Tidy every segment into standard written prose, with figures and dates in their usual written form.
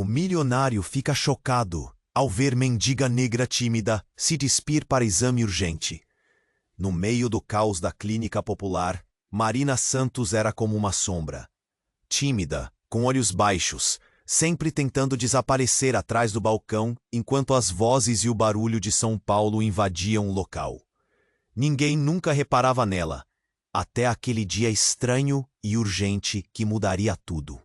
O milionário fica chocado ao ver mendiga negra tímida se despir para exame urgente. No meio do caos da clínica popular, Marina Santos era como uma sombra. Tímida, com olhos baixos, sempre tentando desaparecer atrás do balcão enquanto as vozes e o barulho de São Paulo invadiam o local. Ninguém nunca reparava nela, até aquele dia estranho e urgente que mudaria tudo.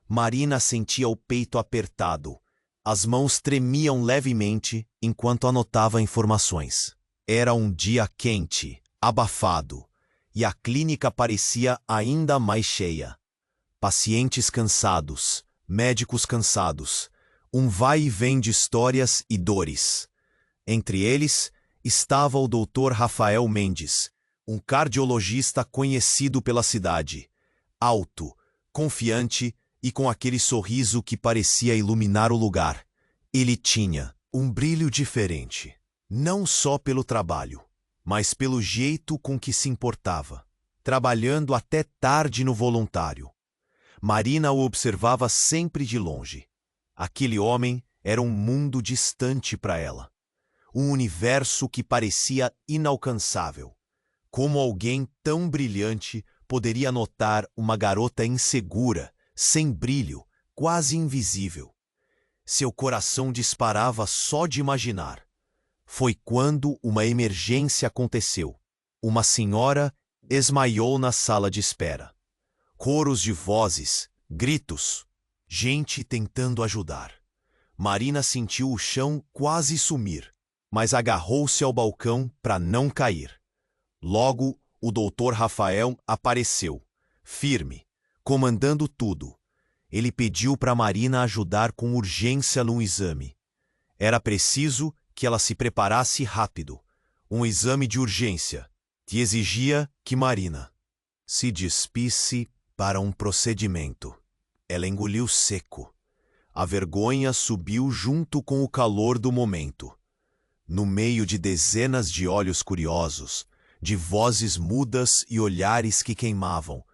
Marina sentia o peito apertado. As mãos tremiam levemente enquanto anotava informações. Era um dia quente, abafado, e a clínica parecia ainda mais cheia. Pacientes cansados, médicos cansados, um vai e vem de histórias e dores. Entre eles estava o Dr. Rafael Mendes, um cardiologista conhecido pela cidade, alto, confiante e com aquele sorriso que parecia iluminar o lugar. Ele tinha um brilho diferente, não só pelo trabalho, mas pelo jeito com que se importava, trabalhando até tarde no voluntário. Marina o observava sempre de longe. Aquele homem era um mundo distante para ela, um universo que parecia inalcançável. Como alguém tão brilhante poderia notar uma garota insegura, sem brilho, quase invisível? Seu coração disparava só de imaginar. Foi quando uma emergência aconteceu. Uma senhora desmaiou na sala de espera. Coros de vozes, gritos, gente tentando ajudar. Marina sentiu o chão quase sumir, mas agarrou-se ao balcão para não cair. Logo, o Dr. Rafael apareceu, firme, comandando tudo. Ele pediu para Marina ajudar com urgência no exame. Era preciso que ela se preparasse rápido. Um exame de urgência, que exigia que Marina se despisse para um procedimento. Ela engoliu seco. A vergonha subiu junto com o calor do momento. No meio de dezenas de olhos curiosos, de vozes mudas e olhares que queimavam,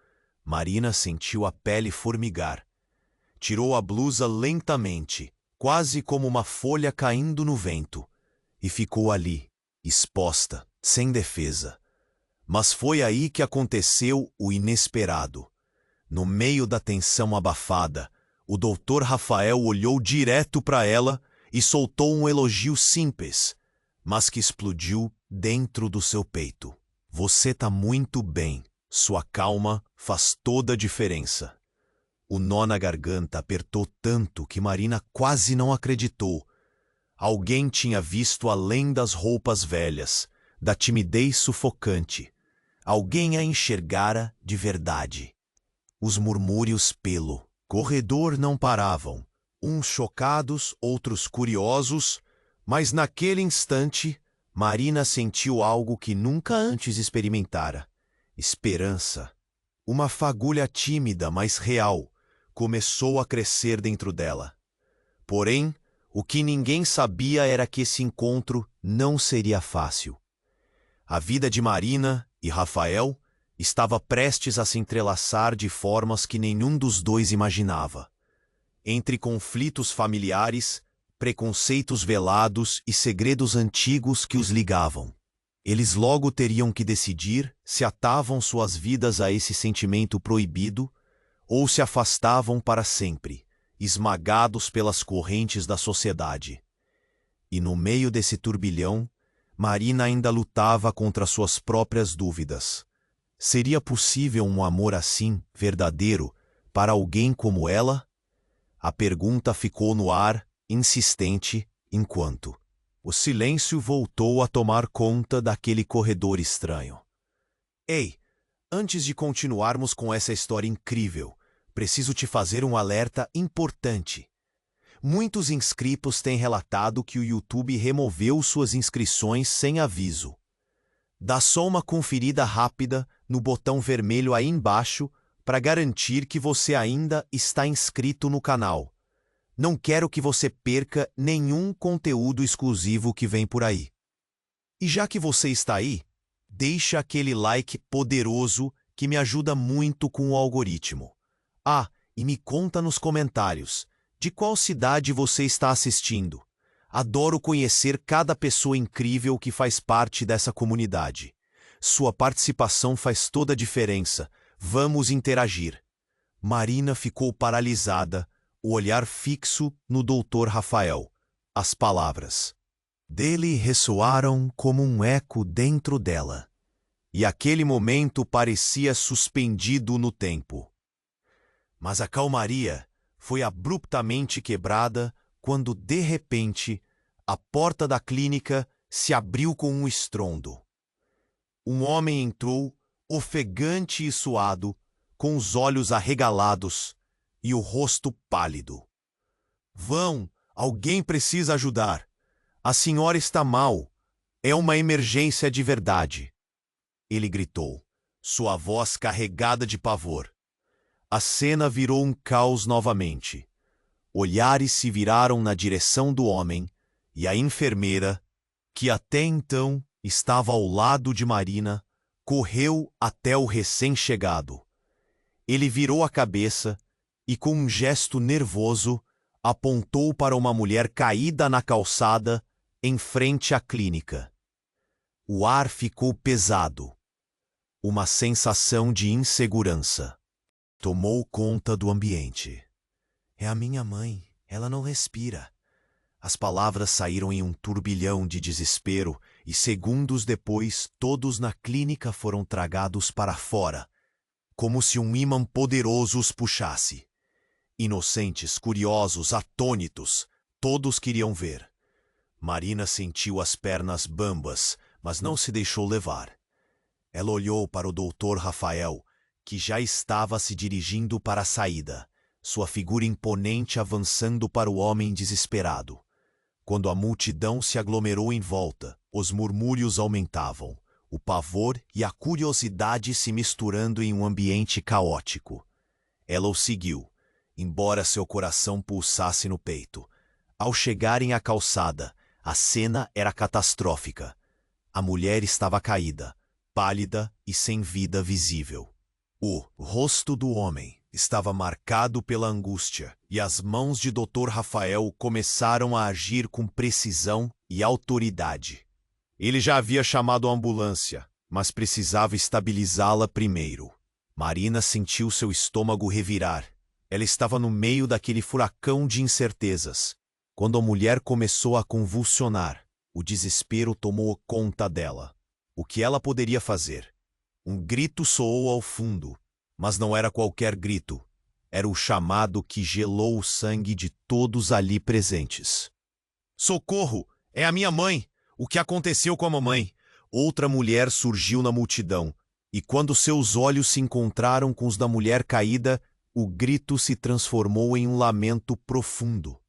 Marina sentiu a pele formigar. Tirou a blusa lentamente, quase como uma folha caindo no vento, e ficou ali, exposta, sem defesa. Mas foi aí que aconteceu o inesperado. No meio da tensão abafada, o Dr. Rafael olhou direto para ela e soltou um elogio simples, mas que explodiu dentro do seu peito. Você tá muito bem. Sua calma faz toda a diferença. O nó na garganta apertou tanto que Marina quase não acreditou. Alguém tinha visto além das roupas velhas, da timidez sufocante. Alguém a enxergara de verdade. Os murmúrios pelo corredor não paravam, uns chocados, outros curiosos, mas naquele instante, Marina sentiu algo que nunca antes experimentara. Esperança. Uma fagulha tímida, mas real, começou a crescer dentro dela. Porém, o que ninguém sabia era que esse encontro não seria fácil. A vida de Marina e Rafael estava prestes a se entrelaçar de formas que nenhum dos dois imaginava. Entre conflitos familiares, preconceitos velados e segredos antigos que os ligavam. Eles logo teriam que decidir se atavam suas vidas a esse sentimento proibido ou se afastavam para sempre, esmagados pelas correntes da sociedade. E no meio desse turbilhão, Marina ainda lutava contra suas próprias dúvidas. Seria possível um amor assim, verdadeiro, para alguém como ela? A pergunta ficou no ar, insistente, enquanto o silêncio voltou a tomar conta daquele corredor estranho. Ei, antes de continuarmos com essa história incrível, preciso te fazer um alerta importante. Muitos inscritos têm relatado que o YouTube removeu suas inscrições sem aviso. Dá só uma conferida rápida no botão vermelho aí embaixo para garantir que você ainda está inscrito no canal. Não quero que você perca nenhum conteúdo exclusivo que vem por aí. E já que você está aí, deixa aquele like poderoso que me ajuda muito com o algoritmo. Ah, e me conta nos comentários, De qual cidade você está assistindo? Adoro conhecer cada pessoa incrível que faz parte dessa comunidade. Sua participação faz toda a diferença. Vamos interagir. Marina ficou paralisada, o olhar fixo no Dr. Rafael. As palavras dele ressoaram como um eco dentro dela. E aquele momento parecia suspendido no tempo. Mas a calmaria foi abruptamente quebrada quando, de repente, a porta da clínica se abriu com um estrondo. Um homem entrou, ofegante e suado, com os olhos arregalados e o rosto pálido. Vão, alguém precisa ajudar. A senhora está mal. É uma emergência de verdade. Ele gritou, sua voz carregada de pavor. A cena virou um caos novamente. Olhares se viraram na direção do homem e a enfermeira, que até então estava ao lado de Marina, correu até o recém-chegado. Ele virou a cabeça e, com um gesto nervoso, apontou para uma mulher caída na calçada em frente à clínica. O ar ficou pesado. Uma sensação de insegurança tomou conta do ambiente. É a minha mãe, ela não respira. As palavras saíram em um turbilhão de desespero e segundos depois todos na clínica foram tragados para fora, como se um ímã poderoso os puxasse. Inocentes, curiosos, atônitos, todos queriam ver. Marina sentiu as pernas bambas, mas não se deixou levar. Ela olhou para o Dr. Rafael, que já estava se dirigindo para a saída, sua figura imponente avançando para o homem desesperado. Quando a multidão se aglomerou em volta, os murmúrios aumentavam, o pavor e a curiosidade se misturando em um ambiente caótico. Ela o seguiu, embora seu coração pulsasse no peito. Ao chegarem à calçada, a cena era catastrófica. A mulher estava caída, pálida e sem vida visível. O rosto do homem estava marcado pela angústia e as mãos de Dr. Rafael começaram a agir com precisão e autoridade. Ele já havia chamado a ambulância, mas precisava estabilizá-la primeiro. Marina sentiu seu estômago revirar. Ela estava no meio daquele furacão de incertezas. Quando a mulher começou a convulsionar, o desespero tomou conta dela. O que ela poderia fazer? Um grito soou ao fundo, mas não era qualquer grito. Era o chamado que gelou o sangue de todos ali presentes. Socorro! É a minha mãe! O que aconteceu com a mamãe? Outra mulher surgiu na multidão, e quando seus olhos se encontraram com os da mulher caída, o grito se transformou em um lamento profundo.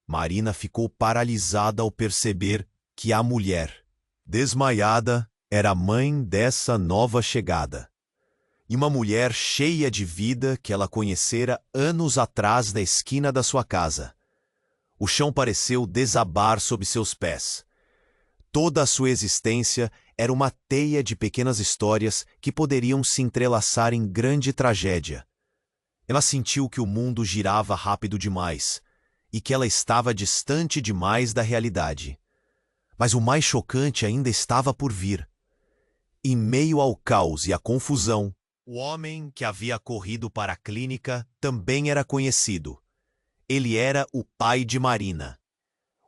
Marina ficou paralisada ao perceber que a mulher, desmaiada, era a mãe dessa nova chegada. E uma mulher cheia de vida que ela conhecera anos atrás da esquina da sua casa. O chão pareceu desabar sob seus pés. Toda a sua existência era uma teia de pequenas histórias que poderiam se entrelaçar em grande tragédia. Ela sentiu que o mundo girava rápido demais e que ela estava distante demais da realidade. Mas o mais chocante ainda estava por vir. Em meio ao caos e à confusão, o homem que havia corrido para a clínica também era conhecido. Ele era o pai de Marina.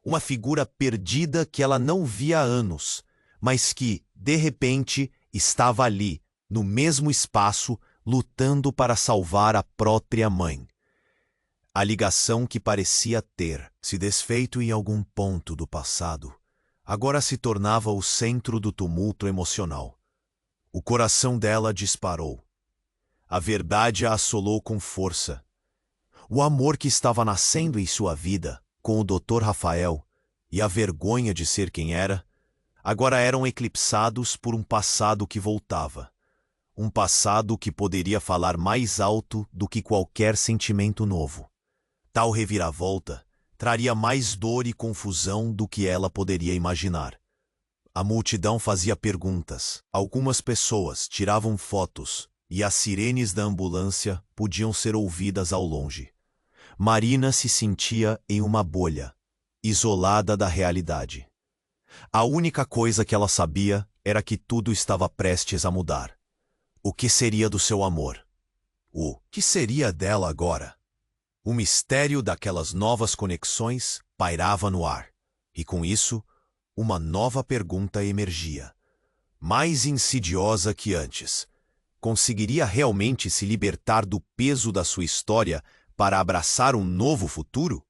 Uma figura perdida que ela não via há anos, mas que, de repente, estava ali, no mesmo espaço, lutando para salvar a própria mãe. A ligação que parecia ter se desfeito em algum ponto do passado, agora se tornava o centro do tumulto emocional. O coração dela disparou. A verdade a assolou com força. O amor que estava nascendo em sua vida, com o Dr. Rafael, e a vergonha de ser quem era, agora eram eclipsados por um passado que voltava. Um passado que poderia falar mais alto do que qualquer sentimento novo. Tal reviravolta traria mais dor e confusão do que ela poderia imaginar. A multidão fazia perguntas, algumas pessoas tiravam fotos e as sirenes da ambulância podiam ser ouvidas ao longe. Marina se sentia em uma bolha, isolada da realidade. A única coisa que ela sabia era que tudo estava prestes a mudar. O que seria do seu amor? O que seria dela agora? O mistério daquelas novas conexões pairava no ar, e com isso, uma nova pergunta emergia, mais insidiosa que antes. Conseguiria realmente se libertar do peso da sua história para abraçar um novo futuro?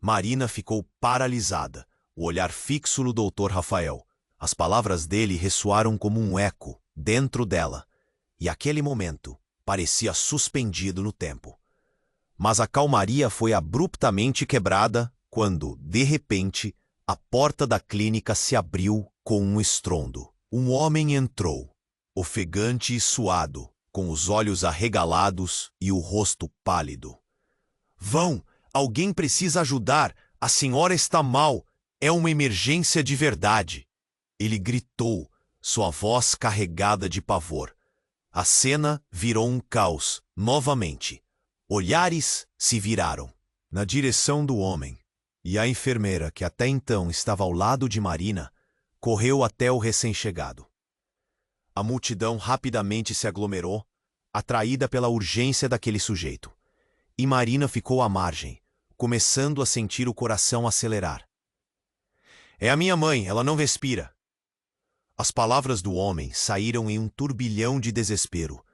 Marina ficou paralisada, o olhar fixo no Dr. Rafael. As palavras dele ressoaram como um eco dentro dela, e aquele momento parecia suspendido no tempo. Mas a calmaria foi abruptamente quebrada quando, de repente, a porta da clínica se abriu com um estrondo. Um homem entrou, ofegante e suado, com os olhos arregalados e o rosto pálido. Vão! Alguém precisa ajudar! A senhora está mal! É uma emergência de verdade! Ele gritou, sua voz carregada de pavor. A cena virou um caos, novamente. Olhares se viraram na direção do homem, e a enfermeira, que até então estava ao lado de Marina, correu até o recém-chegado. A multidão rapidamente se aglomerou, atraída pela urgência daquele sujeito, e Marina ficou à margem, começando a sentir o coração acelerar. É a minha mãe, ela não respira. As palavras do homem saíram em um turbilhão de desespero,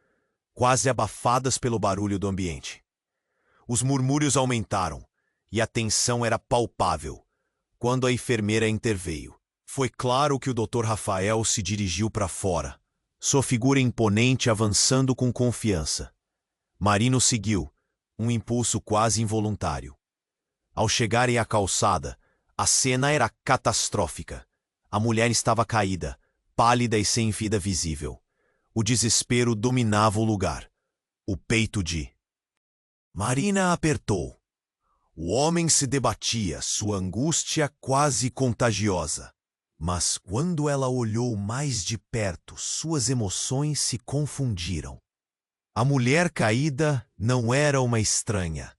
quase abafadas pelo barulho do ambiente. Os murmúrios aumentaram, e a tensão era palpável. Quando a enfermeira interveio, foi claro que o Dr. Rafael se dirigiu para fora, sua figura imponente avançando com confiança. Marina o seguiu, um impulso quase involuntário. Ao chegarem à calçada, a cena era catastrófica. A mulher estava caída, pálida e sem vida visível. O desespero dominava o lugar. O peito de Marina apertou. O homem se debatia, sua angústia quase contagiosa. Mas quando ela olhou mais de perto, suas emoções se confundiram. A mulher caída não era uma estranha.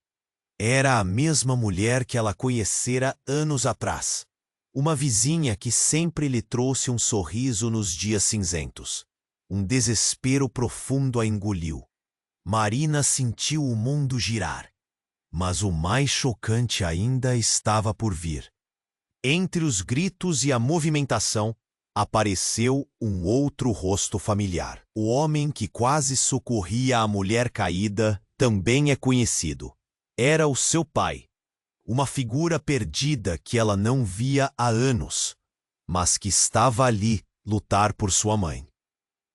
Era a mesma mulher que ela conhecera anos atrás. Uma vizinha que sempre lhe trouxe um sorriso nos dias cinzentos. Um desespero profundo a engoliu. Marina sentiu o mundo girar. Mas o mais chocante ainda estava por vir. Entre os gritos e a movimentação, apareceu um outro rosto familiar. O homem que quase socorria a mulher caída também é conhecido. Era o seu pai. Uma figura perdida que ela não via há anos, mas que estava ali lutar por sua mãe.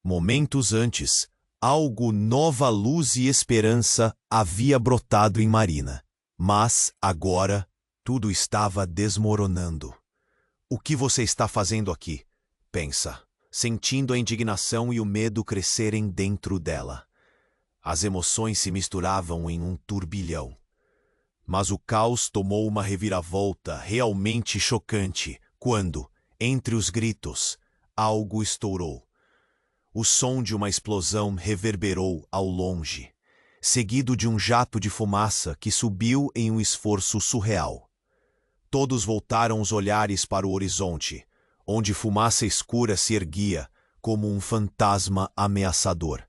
Momentos antes, algo nova luz e esperança havia brotado em Marina. Mas, agora, tudo estava desmoronando. O que você está fazendo aqui? Pensa, sentindo a indignação e o medo crescerem dentro dela. As emoções se misturavam em um turbilhão. Mas o caos tomou uma reviravolta realmente chocante quando, entre os gritos, algo estourou. O som de uma explosão reverberou ao longe, seguido de um jato de fumaça que subiu em um esforço surreal. Todos voltaram os olhares para o horizonte, onde fumaça escura se erguia como um fantasma ameaçador.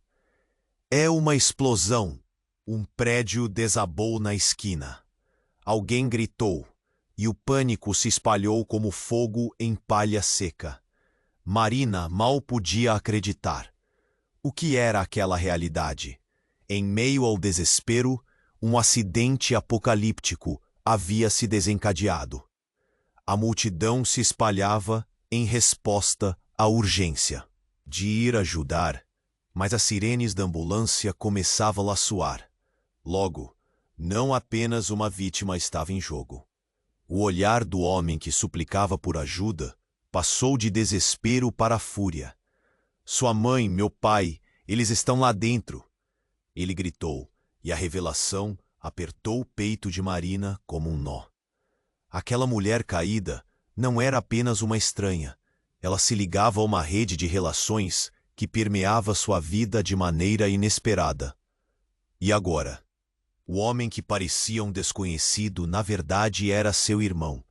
É uma explosão! Um prédio desabou na esquina. Alguém gritou, e o pânico se espalhou como fogo em palha seca. Marina mal podia acreditar. O que era aquela realidade? Em meio ao desespero, um acidente apocalíptico havia se desencadeado. A multidão se espalhava em resposta à urgência de ir ajudar, mas as sirenes da ambulância começavam a soar. Logo, não apenas uma vítima estava em jogo. O olhar do homem que suplicava por ajuda passou de desespero para a fúria. Sua mãe, meu pai, eles estão lá dentro. Ele gritou, e a revelação apertou o peito de Marina como um nó. Aquela mulher caída não era apenas uma estranha. Ela se ligava a uma rede de relações que permeava sua vida de maneira inesperada. E agora? O homem que parecia um desconhecido, na verdade, era seu irmão,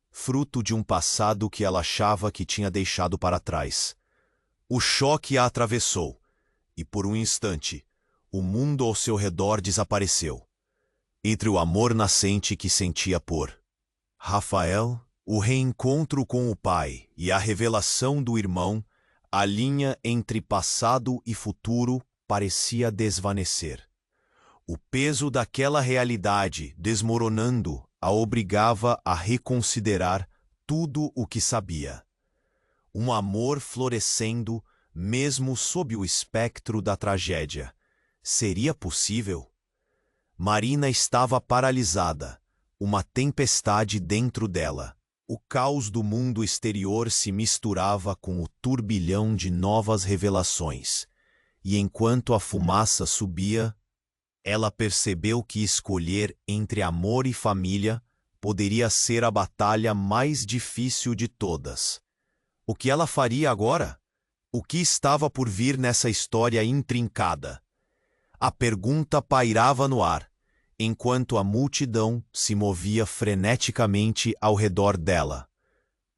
fruto de um passado que ela achava que tinha deixado para trás. O choque a atravessou, e por um instante, o mundo ao seu redor desapareceu. Entre o amor nascente que sentia por Rafael, o reencontro com o pai e a revelação do irmão, a linha entre passado e futuro parecia desvanecer. O peso daquela realidade, desmoronando, a obrigava a reconsiderar tudo o que sabia. Um amor florescendo, mesmo sob o espectro da tragédia. Seria possível? Marina estava paralisada, uma tempestade dentro dela. O caos do mundo exterior se misturava com o turbilhão de novas revelações. E enquanto a fumaça subia, ela percebeu que escolher entre amor e família poderia ser a batalha mais difícil de todas. O que ela faria agora? O que estava por vir nessa história intrincada? A pergunta pairava no ar, enquanto a multidão se movia freneticamente ao redor dela.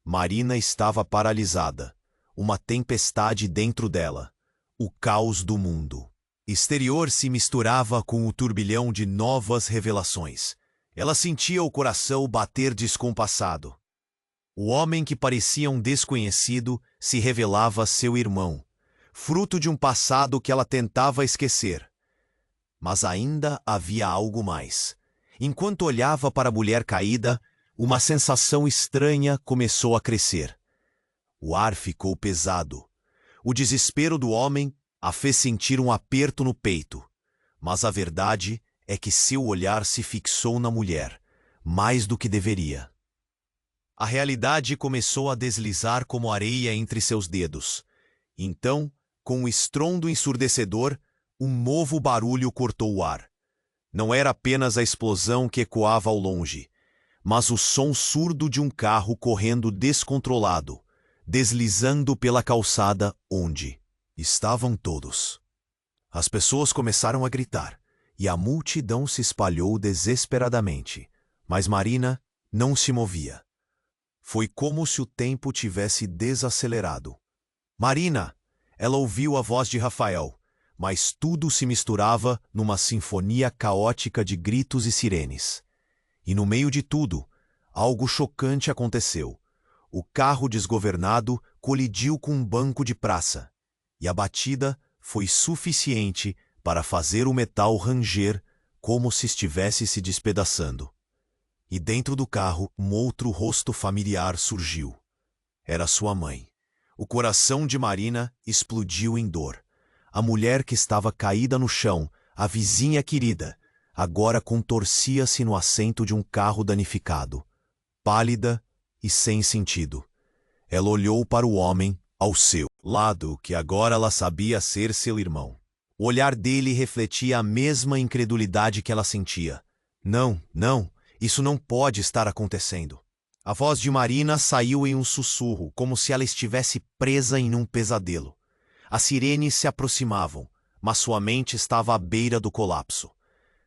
Marina estava paralisada, uma tempestade dentro dela, o caos do mundo exterior se misturava com o turbilhão de novas revelações. Ela sentia o coração bater descompassado. O homem que parecia um desconhecido se revelava seu irmão, fruto de um passado que ela tentava esquecer. Mas ainda havia algo mais. Enquanto olhava para a mulher caída, uma sensação estranha começou a crescer. O ar ficou pesado. O desespero do homem a fez sentir um aperto no peito. Mas a verdade é que seu olhar se fixou na mulher, mais do que deveria. A realidade começou a deslizar como areia entre seus dedos. Então, com um estrondo ensurdecedor, um novo barulho cortou o ar. Não era apenas a explosão que ecoava ao longe, mas o som surdo de um carro correndo descontrolado, deslizando pela calçada onde estavam todos. As pessoas começaram a gritar, e a multidão se espalhou desesperadamente, mas Marina não se movia. Foi como se o tempo tivesse desacelerado. Marina! Ela ouviu a voz de Rafael, mas tudo se misturava numa sinfonia caótica de gritos e sirenes. E no meio de tudo, algo chocante aconteceu. O carro desgovernado colidiu com um banco de praça, e a batida foi suficiente para fazer o metal ranger como se estivesse se despedaçando. E dentro do carro, um outro rosto familiar surgiu. Era sua mãe. O coração de Marina explodiu em dor. A mulher que estava caída no chão, a vizinha querida, agora contorcia-se no assento de um carro danificado, pálida e sem sentido. Ela olhou para o homem ao seu lado, que agora ela sabia ser seu irmão. O olhar dele refletia a mesma incredulidade que ela sentia. Não, isso não pode estar acontecendo. A voz de Marina saiu em um sussurro, como se ela estivesse presa em um pesadelo. As sirenes se aproximavam, mas sua mente estava à beira do colapso.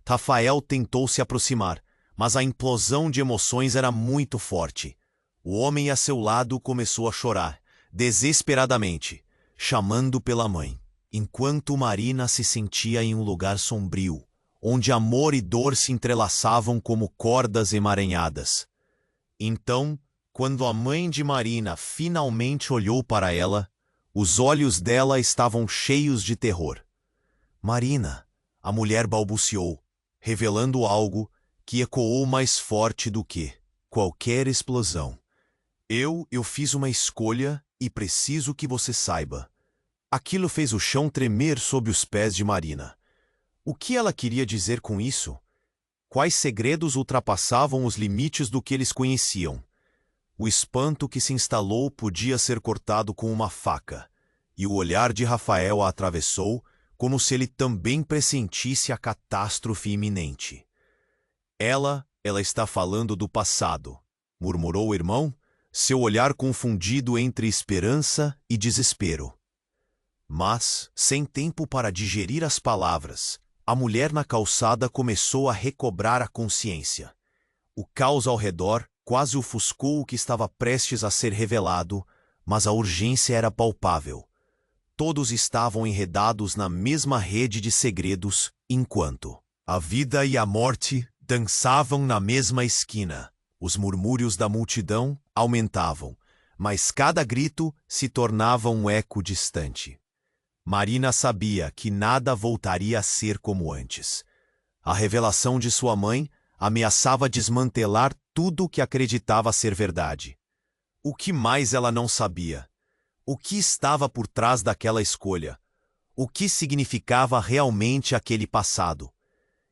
Rafael tentou se aproximar, mas a implosão de emoções era muito forte. O homem a seu lado começou a chorar, desesperadamente, chamando pela mãe, enquanto Marina se sentia em um lugar sombrio, onde amor e dor se entrelaçavam como cordas emaranhadas. Então, quando a mãe de Marina finalmente olhou para ela, os olhos dela estavam cheios de terror. Marina, a mulher balbuciou, revelando algo que ecoou mais forte do que qualquer explosão. Eu fiz uma escolha e preciso que você saiba. Aquilo fez o chão tremer sob os pés de Marina. O que ela queria dizer com isso? Quais segredos ultrapassavam os limites do que eles conheciam? O espanto que se instalou podia ser cortado com uma faca, e o olhar de Rafael a atravessou como se ele também pressentisse a catástrofe iminente. Ela está falando do passado, murmurou o irmão, seu olhar confundido entre esperança e desespero. Mas, sem tempo para digerir as palavras, A mulher na calçada começou a recobrar a consciência. O caos ao redor quase ofuscou o que estava prestes a ser revelado, mas a urgência era palpável. Todos estavam enredados na mesma rede de segredos, enquanto a vida e a morte dançavam na mesma esquina. Os murmúrios da multidão aumentavam, mas cada grito se tornava um eco distante. Marina sabia que nada voltaria a ser como antes. A revelação de sua mãe ameaçava desmantelar tudo o que acreditava ser verdade. O que mais ela não sabia? O que estava por trás daquela escolha? O que significava realmente aquele passado?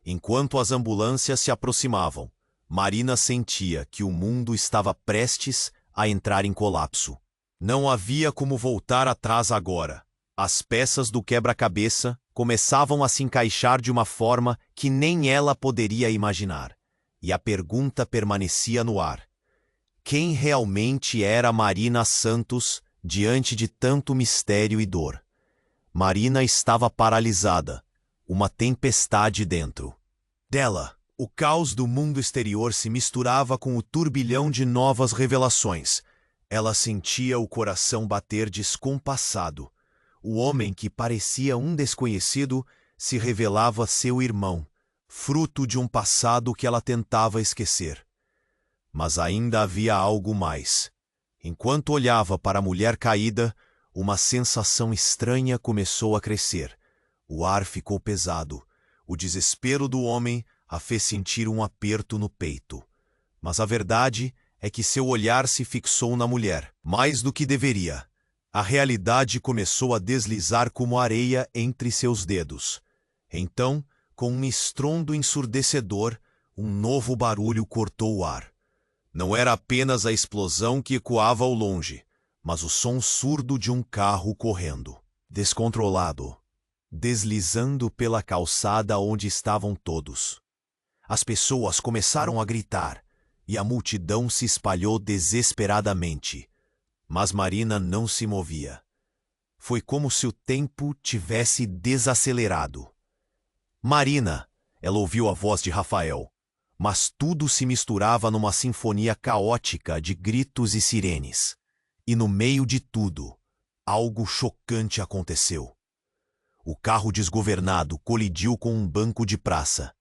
Enquanto as ambulâncias se aproximavam, Marina sentia que o mundo estava prestes a entrar em colapso. Não havia como voltar atrás agora. As peças do quebra-cabeça começavam a se encaixar de uma forma que nem ela poderia imaginar. E a pergunta permanecia no ar. Quem realmente era Marina Santos diante de tanto mistério e dor? Marina estava paralisada, uma tempestade dentro dela. O caos do mundo exterior se misturava com o turbilhão de novas revelações. Ela sentia o coração bater descompassado. O homem que parecia um desconhecido se revelava seu irmão, fruto de um passado que ela tentava esquecer. Mas ainda havia algo mais. Enquanto olhava para a mulher caída, uma sensação estranha começou a crescer. O ar ficou pesado. O desespero do homem a fez sentir um aperto no peito. Mas a verdade é que seu olhar se fixou na mulher, mais do que deveria. A realidade começou a deslizar como areia entre seus dedos. Então, com um estrondo ensurdecedor, um novo barulho cortou o ar. Não era apenas a explosão que ecoava ao longe, mas o som surdo de um carro correndo, descontrolado, deslizando pela calçada onde estavam todos. As pessoas começaram a gritar, e a multidão se espalhou desesperadamente. Mas Marina não se movia. Foi como se o tempo tivesse desacelerado. Marina! Ela ouviu a voz de Rafael. Mas tudo se misturava numa sinfonia caótica de gritos e sirenes. E no meio de tudo, algo chocante aconteceu. O carro desgovernado colidiu com um banco de praça.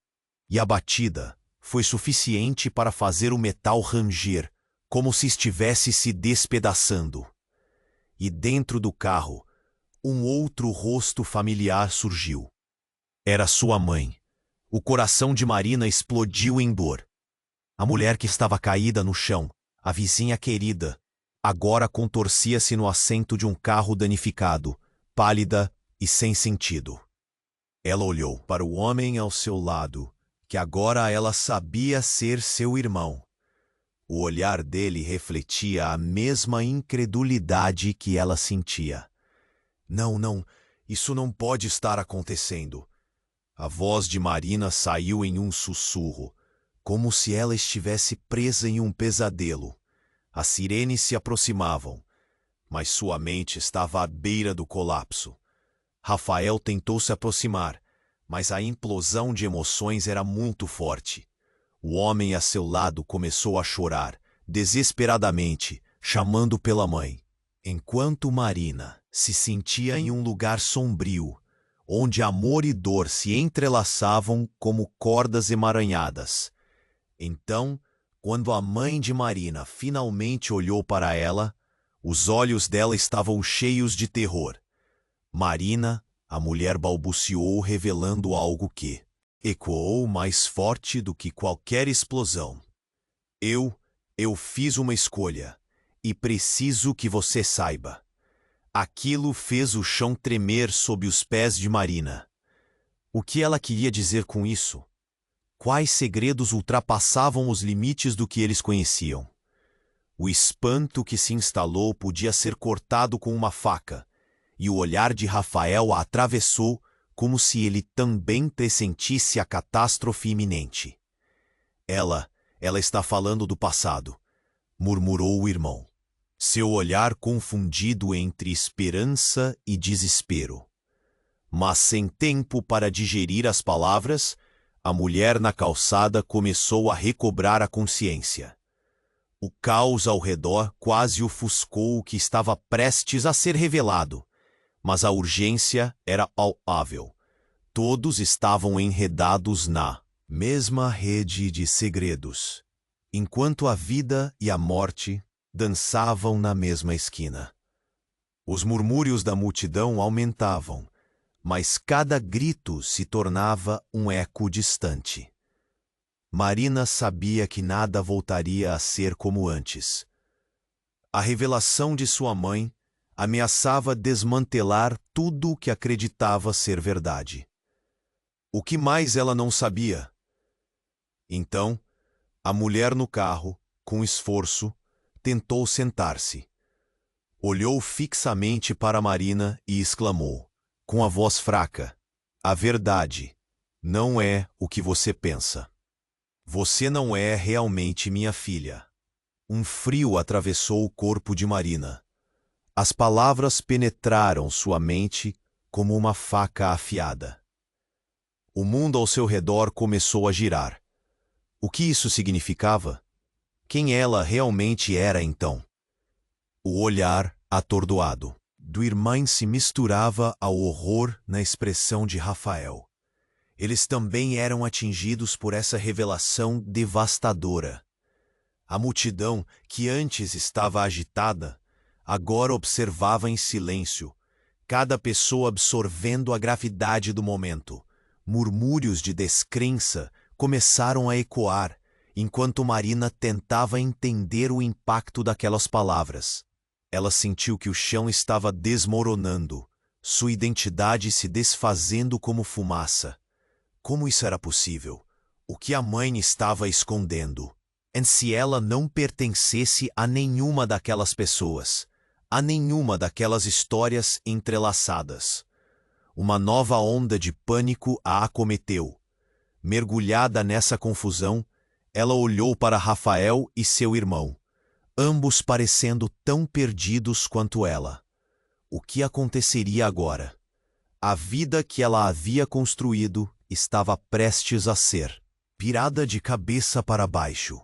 E a batida foi suficiente para fazer o metal ranger, como se estivesse se despedaçando. E dentro do carro, um outro rosto familiar surgiu. Era sua mãe. O coração de Marina explodiu em dor. A mulher que estava caída no chão, a vizinha querida, agora contorcia-se no assento de um carro danificado, pálida e sem sentido. Ela olhou para o homem ao seu lado, que agora ela sabia ser seu irmão. O olhar dele refletia a mesma incredulidade que ela sentia. Não, isso não pode estar acontecendo. A voz de Marina saiu em um sussurro, como se ela estivesse presa em um pesadelo. As sirenes se aproximavam, mas sua mente estava à beira do colapso. Rafael tentou se aproximar, mas a implosão de emoções era muito forte. O homem a seu lado começou a chorar, desesperadamente, chamando pela mãe. Enquanto Marina se sentia em um lugar sombrio, onde amor e dor se entrelaçavam como cordas emaranhadas. Então, quando a mãe de Marina finalmente olhou para ela, os olhos dela estavam cheios de terror. Marina, a mulher balbuciou, revelando algo que ecoou mais forte do que qualquer explosão. Eu fiz uma escolha, e preciso que você saiba. Aquilo fez o chão tremer sob os pés de Marina. O que ela queria dizer com isso? Quais segredos ultrapassavam os limites do que eles conheciam? O espanto que se instalou podia ser cortado com uma faca, e o olhar de Rafael a atravessou como se ele também pressentisse a catástrofe iminente. Ela está falando do passado, murmurou o irmão, seu olhar confundido entre esperança e desespero. Mas sem tempo para digerir as palavras, a mulher na calçada começou a recobrar a consciência. O caos ao redor quase ofuscou o que estava prestes a ser revelado, mas a urgência era palpável. Todos estavam enredados na mesma rede de segredos, enquanto a vida e a morte dançavam na mesma esquina. Os murmúrios da multidão aumentavam, mas cada grito se tornava um eco distante. Marina sabia que nada voltaria a ser como antes. A revelação de sua mãe ameaçava desmantelar tudo o que acreditava ser verdade. O que mais ela não sabia? Então, a mulher no carro, com esforço, tentou sentar-se. Olhou fixamente para Marina e exclamou, com a voz fraca: "A verdade não é o que você pensa. Você não é realmente minha filha." Um frio atravessou o corpo de Marina. As palavras penetraram sua mente como uma faca afiada. O mundo ao seu redor começou a girar. O que isso significava? Quem ela realmente era então? O olhar atordoado do irmão se misturava ao horror na expressão de Rafael. Eles também eram atingidos por essa revelação devastadora. A multidão, que antes estava agitada, agora observava em silêncio, cada pessoa absorvendo a gravidade do momento. Murmúrios de descrença começaram a ecoar, enquanto Marina tentava entender o impacto daquelas palavras. Ela sentiu que o chão estava desmoronando, sua identidade se desfazendo como fumaça. Como isso era possível? O que a mãe estava escondendo? E se ela não pertencesse a nenhuma daquelas pessoas, a nenhuma daquelas histórias entrelaçadas? Uma nova onda de pânico a acometeu. Mergulhada nessa confusão, ela olhou para Rafael e seu irmão, ambos parecendo tão perdidos quanto ela. O que aconteceria agora? A vida que ela havia construído estava prestes a ser virada de cabeça para baixo.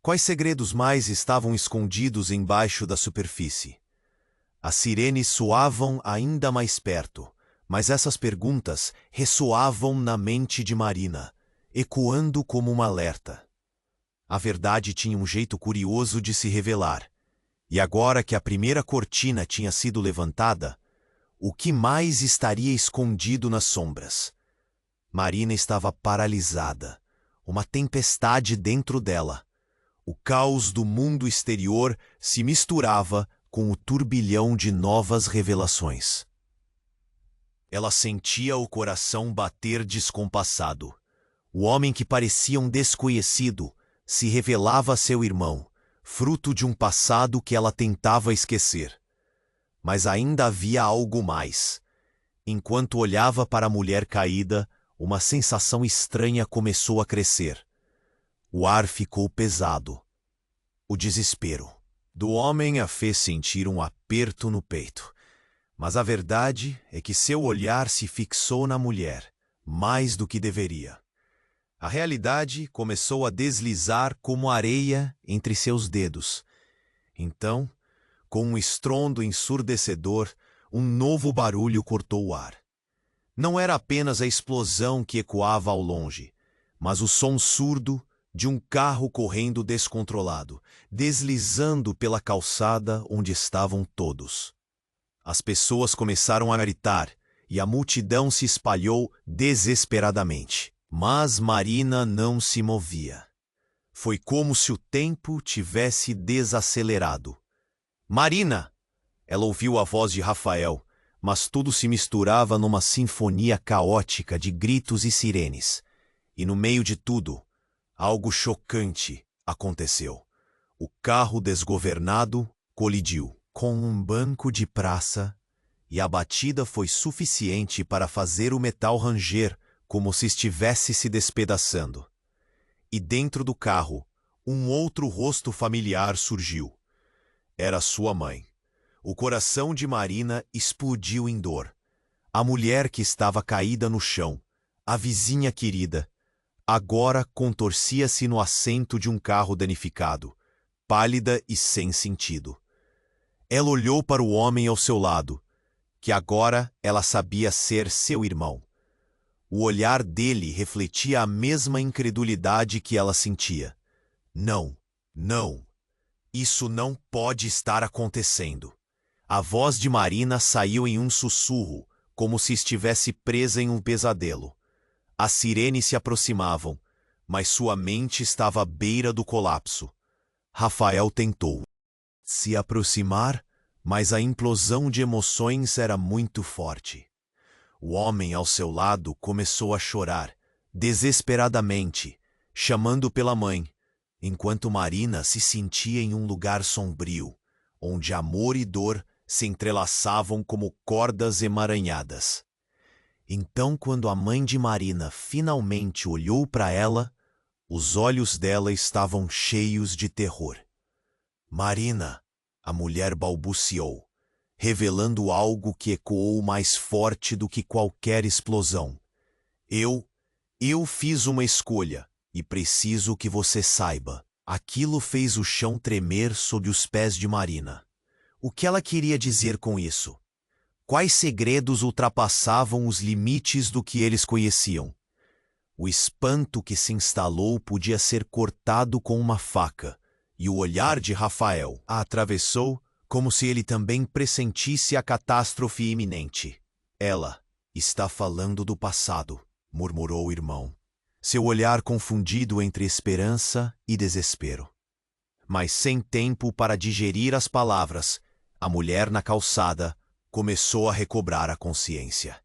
Quais segredos mais estavam escondidos embaixo da superfície? As sirenes soavam ainda mais perto, mas essas perguntas ressoavam na mente de Marina, ecoando como um alerta. A verdade tinha um jeito curioso de se revelar, e agora que a primeira cortina tinha sido levantada, o que mais estaria escondido nas sombras? Marina estava paralisada, uma tempestade dentro dela. O caos do mundo exterior se misturava com o turbilhão de novas revelações. Ela sentia o coração bater descompassado. O homem que parecia um desconhecido se revelava seu irmão, fruto de um passado que ela tentava esquecer. Mas ainda havia algo mais. Enquanto olhava para a mulher caída, uma sensação estranha começou a crescer. O ar ficou pesado. O desespero do homem a fez sentir um aperto no peito. Mas a verdade é que seu olhar se fixou na mulher, mais do que deveria. A realidade começou a deslizar como areia entre seus dedos. Então, com um estrondo ensurdecedor, um novo barulho cortou o ar. Não era apenas a explosão que ecoava ao longe, mas o som surdo de um carro correndo descontrolado, deslizando pela calçada onde estavam todos. As pessoas começaram a gritar e a multidão se espalhou desesperadamente. Mas Marina não se movia. Foi como se o tempo tivesse desacelerado. "Marina!" Ela ouviu a voz de Rafael, mas tudo se misturava numa sinfonia caótica de gritos e sirenes. E no meio de tudo, algo chocante aconteceu. O carro desgovernado colidiu com um banco de praça e a batida foi suficiente para fazer o metal ranger como se estivesse se despedaçando. E dentro do carro, um outro rosto familiar surgiu. Era sua mãe. O coração de Marina explodiu em dor. A mulher que estava caída no chão, a vizinha querida, agora contorcia-se no assento de um carro danificado, pálida e sem sentido. Ela olhou para o homem ao seu lado, que agora ela sabia ser seu irmão. O olhar dele refletia a mesma incredulidade que ela sentia. Não, não. Isso não pode estar acontecendo. A voz de Marina saiu em um sussurro, como se estivesse presa em um pesadelo. As sirenes se aproximavam, mas sua mente estava à beira do colapso. Rafael tentou se aproximar, mas a implosão de emoções era muito forte. O homem ao seu lado começou a chorar, desesperadamente, chamando pela mãe, enquanto Marina se sentia em um lugar sombrio, onde amor e dor se entrelaçavam como cordas emaranhadas. Então, quando a mãe de Marina finalmente olhou para ela, os olhos dela estavam cheios de terror. Marina, a mulher balbuciou, revelando algo que ecoou mais forte do que qualquer explosão. Eu fiz uma escolha, e preciso que você saiba. Aquilo fez o chão tremer sob os pés de Marina. O que ela queria dizer com isso? Quais segredos ultrapassavam os limites do que eles conheciam? O espanto que se instalou podia ser cortado com uma faca, e o olhar de Rafael a atravessou como se ele também pressentisse a catástrofe iminente. Ela está falando do passado, murmurou o irmão, seu olhar confundido entre esperança e desespero. Mas sem tempo para digerir as palavras, a mulher na calçada começou a recobrar a consciência.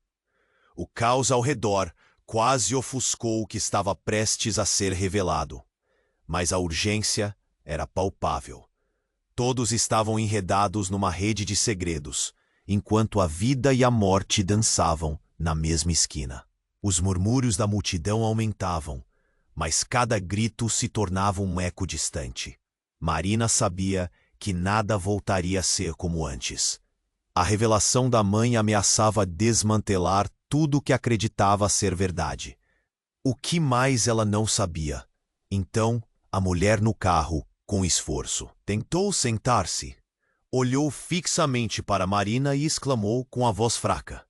O caos ao redor quase ofuscou o que estava prestes a ser revelado. Mas a urgência era palpável. Todos estavam enredados numa rede de segredos, enquanto a vida e a morte dançavam na mesma esquina. Os murmúrios da multidão aumentavam, mas cada grito se tornava um eco distante. Marina sabia que nada voltaria a ser como antes. A revelação da mãe ameaçava desmantelar tudo o que acreditava ser verdade. O que mais ela não sabia? Então, a mulher no carro, com esforço, tentou sentar-se, olhou fixamente para Marina e exclamou com a voz fraca: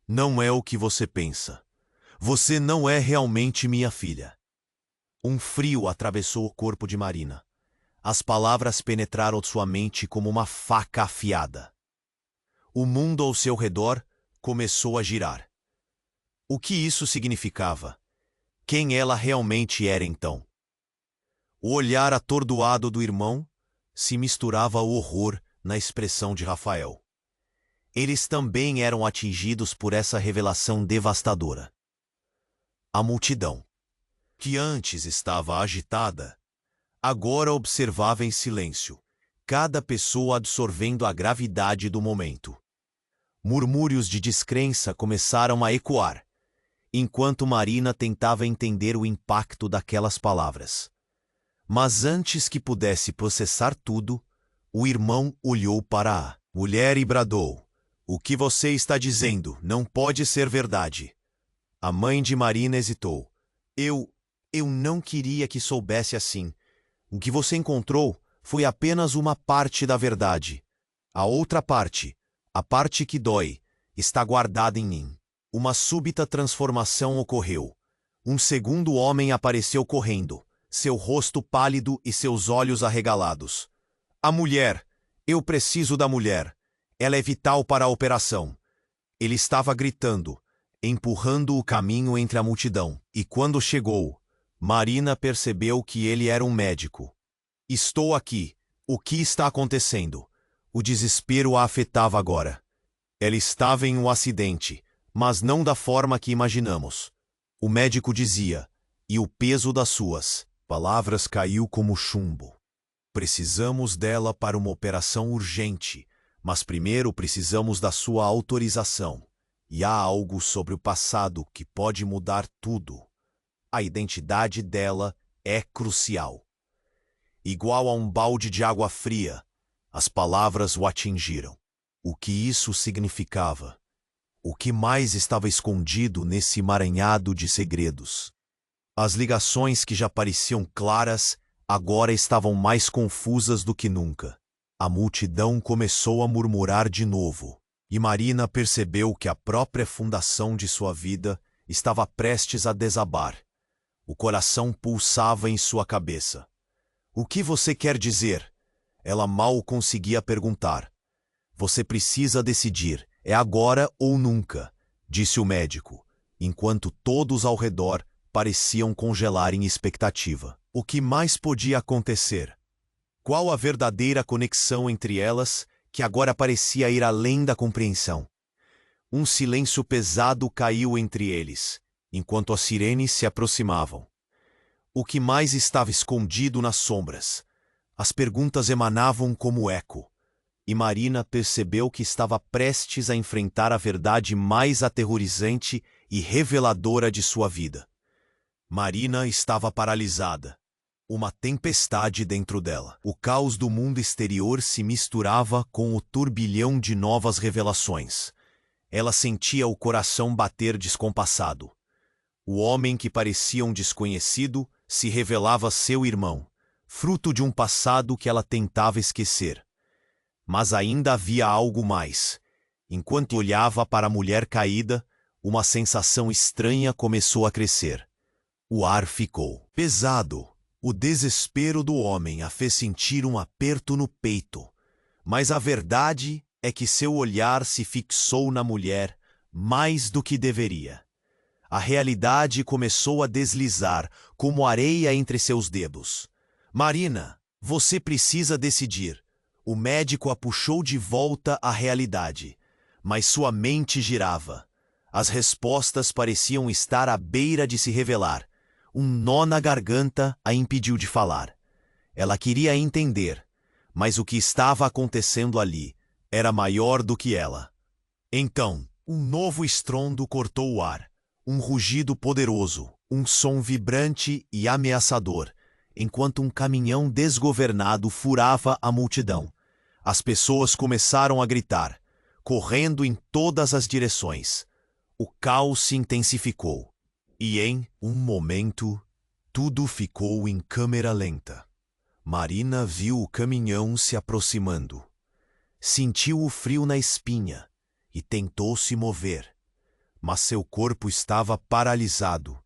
"Não é o que você pensa. Você não é realmente minha filha." Um frio atravessou o corpo de Marina. As palavras penetraram sua mente como uma faca afiada. O mundo ao seu redor começou a girar. O que isso significava? Quem ela realmente era então? O olhar atordoado do irmão se misturava ao horror na expressão de Rafael. Eles também eram atingidos por essa revelação devastadora. A multidão, que antes estava agitada, agora observava em silêncio, cada pessoa absorvendo a gravidade do momento. Murmúrios de descrença começaram a ecoar, enquanto Marina tentava entender o impacto daquelas palavras. Mas antes que pudesse processar tudo, o irmão olhou para a mulher e bradou: "O que você está dizendo não pode ser verdade." A mãe de Marina hesitou. Eu não queria que soubesse assim. O que você encontrou foi apenas uma parte da verdade. A outra parte, a parte que dói, está guardada em mim." Uma súbita transformação ocorreu. Um segundo homem apareceu correndo, seu rosto pálido e seus olhos arregalados. "A mulher! Eu preciso da mulher! Ela é vital para a operação." Ele estava gritando, empurrando o caminho entre a multidão, e quando chegou, Marina percebeu que ele era um médico. "Estou aqui. O que está acontecendo?" O desespero a afetava agora. Ela estava em um acidente, mas não da forma que imaginamos. O médico dizia, e o peso das suas palavras caiu como chumbo. "Precisamos dela para uma operação urgente, mas primeiro precisamos da sua autorização. E há algo sobre o passado que pode mudar tudo. A identidade dela é crucial." Igual a um balde de água fria, as palavras o atingiram. O que isso significava? O que mais estava escondido nesse emaranhado de segredos? As ligações que já pareciam claras agora estavam mais confusas do que nunca. A multidão começou a murmurar de novo, e Marina percebeu que a própria fundação de sua vida estava prestes a desabar. O coração pulsava em sua cabeça. O que você quer dizer? Ela mal conseguia perguntar. Você precisa decidir, é agora ou nunca, disse o médico, enquanto todos ao redor pareciam congelar em expectativa. O que mais podia acontecer? Qual a verdadeira conexão entre elas, que agora parecia ir além da compreensão? Um silêncio pesado caiu entre eles, enquanto as sirenes se aproximavam. O que mais estava escondido nas sombras? As perguntas emanavam como eco, e Marina percebeu que estava prestes a enfrentar a verdade mais aterrorizante e reveladora de sua vida. Marina estava paralisada. Uma tempestade dentro dela. O caos do mundo exterior se misturava com o turbilhão de novas revelações. Ela sentia o coração bater descompassado. O homem que parecia um desconhecido se revelava seu irmão, fruto de um passado que ela tentava esquecer. Mas ainda havia algo mais. Enquanto olhava para a mulher caída, uma sensação estranha começou a crescer. O ar ficou pesado. O desespero do homem a fez sentir um aperto no peito. Mas a verdade é que seu olhar se fixou na mulher mais do que deveria. A realidade começou a deslizar como areia entre seus dedos. Marina, você precisa decidir. O médico a puxou de volta à realidade, mas sua mente girava. As respostas pareciam estar à beira de se revelar. Um nó na garganta a impediu de falar. Ela queria entender, mas o que estava acontecendo ali era maior do que ela. Então, um novo estrondo cortou o ar. Um rugido poderoso, um som vibrante e ameaçador, enquanto um caminhão desgovernado furava a multidão. As pessoas começaram a gritar, correndo em todas as direções. O caos se intensificou. E em um momento, tudo ficou em câmera lenta. Marina viu o caminhão se aproximando. Sentiu o frio na espinha e tentou se mover, mas seu corpo estava paralisado,